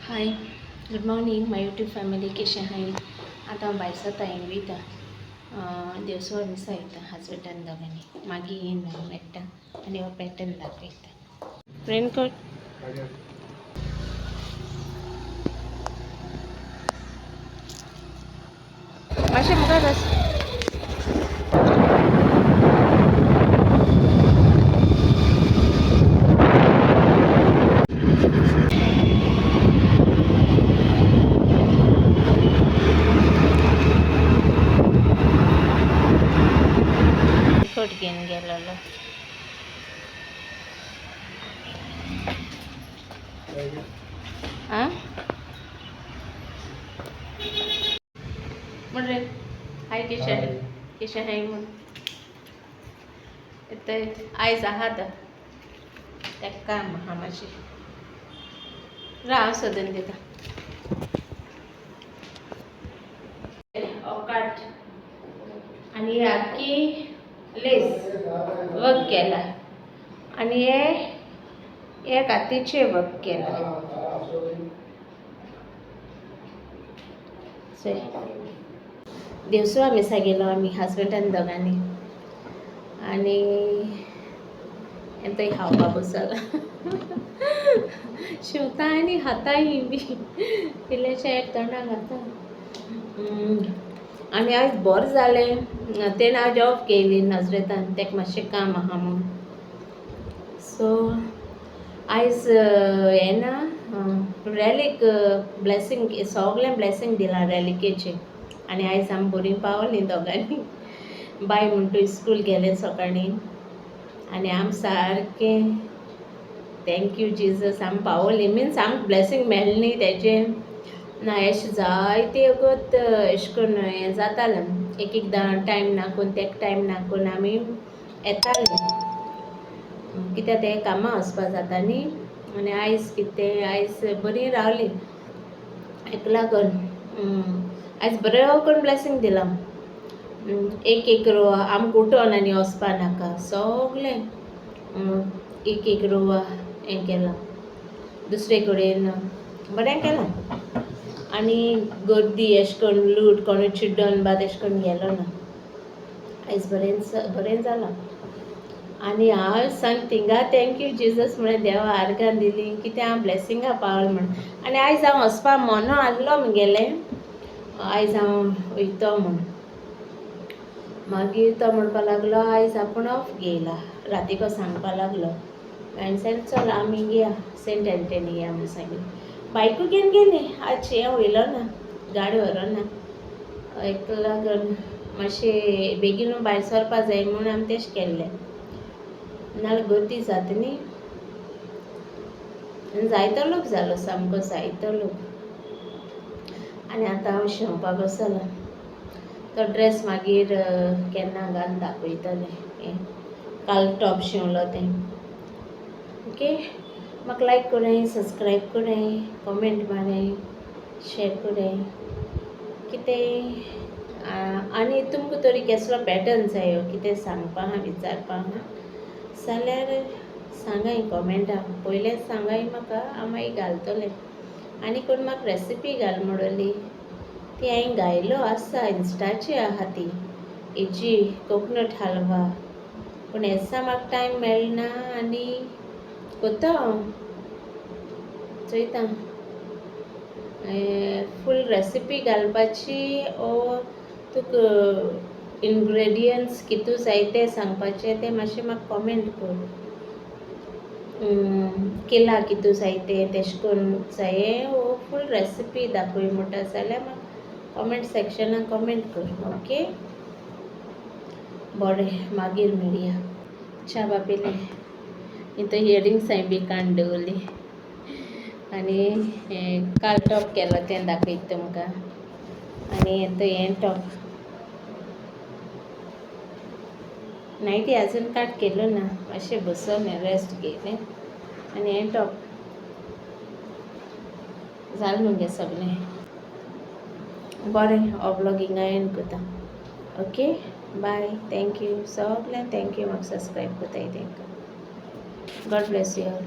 हाय, good morning माय YouTube family. कशें आहाय? आतां हांव भायर सरता, हें वयता देवसवा मिसा वयता हजबंडान दोगांनी. मागीर येन मेट्टा आनी हो पॅटर्न दाखयता. रेनकोट मातशें मुखार वच. रेनकोट घेवन गेलोलो. आं म्हण रे, हाय केशें आहाय म्हण. आयज आहात तें काम आहा मातशें. हांव सोदून दिता. काट आनी आख्खी लेस वर्क केला आनी हे कातीचे वर्क केला. देवसवा मिसा गेलो आमी हजबंडान दोगांनी आनी थंय खावपा बसला. शिंवता आनी खाताय बी. इल्लेशें एक तोंडाक घाता आनी आयज बोर जालें. तेणें हांव जॉब केली नजरेतान, तेका मातशें काम आहा म्हूण. सो आयज हें ना, रॅलीक ब्लेसींग, सोगलें ब्लेसींग दिलां रॅलिकेचें. आनी आयज आमी बरीं पावलीं दोगांनी. बाय म्हणटू इस्कूल गेलें सकाळीं आनी आमी सारकें थँक्यू जिजस आमी पावलीं. मिन्स आमकां ब्लेसींग मेळ्ळें न्ही तेजें. ना अशें जायते वगत अशें करून हें जातालें. एक एकदां टायम नाकून तेका टायम नाकून आमी येतालीं, कित्याक तें कामां वचपा जाता न्ही. आनी आयज कितें, आयज बरीं रावलीं. हेका लागून आयज बरो करून ब्लेसींग दिलां. एक रोवा आमकां उठोन आनी वचपा नाका. सोगलें एक रोवा हें केलां. दुसरे कडेन बरें केलां. आनी गर्दी अशें करून लूट कोणूय चिड्डोन बा तेशें करून गेलो ना. आयज बरें जालां. आनी हांव सांग थिंगा थँक्यू जिजस म्हळें देवा आर्गां दिलीं, कित्याक हांव ब्लेसिंगा पावलें म्हण. आनी आयज हांव वचपा मोनो आहलो म्हगेलें. आयज हांव वयतो म्हूण. मागीर तो म्हणपा लागलो आयज आपूण ऑफ घेयला. रातीको सांगपा लागलो. हांवें सांगलें चल आमी या सेंट एंटनी या म्हूण सांगलें. बायकू घेवन गेलीं. आज हें वयलो ना, गाडी व्हरोना. हेका लागून मातशें बेगीन भायर सरपा जाय म्हूण आमी तेशें केल्लें. नाल्यार गर्दी जाता न्ही. आनी जायतो लोक जालो, सामको जायतो लोक. आनी आतां हांव शिंवपा बसलां. तो ड्रेस मागीर केन्ना घालन दाखयतलें. काल टॉप शिंवलो तें. ओके, म्हाका लायक कोराय, सब्सक्रायब कोराय, कॉमेंट माराय, शेअर कोराय. कितें आनी तुमकां तरी केसलो पॅटर्न जायो कितें सांगपा आहा, विचारपा आहा जाल्यार सांगाय कॉमेंटां. पयलेंच सांगाय म्हाका, हांव मागीर घालतलें. आनी कोण म्हाका रेसिपी घाल म्हणली ती हांवें घायलो आसा, इंस्टाचेर आहा ती हेजी कोकोनट हलवा. पूण हें दिसा म्हाका टायम मेळना आनी कोत्ता हांव चोयतां फूल रेसिपी घालपाची ओ तुका इनग्रेडियंट्स कितू जाय ते सांगपाचें तें मातशें म्हाका कॉमेंट कर. किला कितू जाय तें तेशें करून जाये वो फूल रेसिपी दाखोय म्हणटा जाल्यार म्हाका कॉमेंट सेक्शनान कॉमेंट कर. ओके, बरें मागीर मेळया. च्या बा पिलें. हितून इयरिंग्साय बी काडून दवरलीं. आनी काल टॉप केलो तें दाखयता तुमकां. आनी हें टॉप नायटी आजून काट केलो ना, मातशें बसोलें रेस्ट घेयलें. आनी हें टॉप जालें मुगे सगलें. बरें, हो ब्लॉग हिंगा एंड कोता. Okay, bye. थँक्यू सगल्यांक. थँक्यू म्हाका सब्सक्रायब कोत्ताय तेंकां. God bless you all.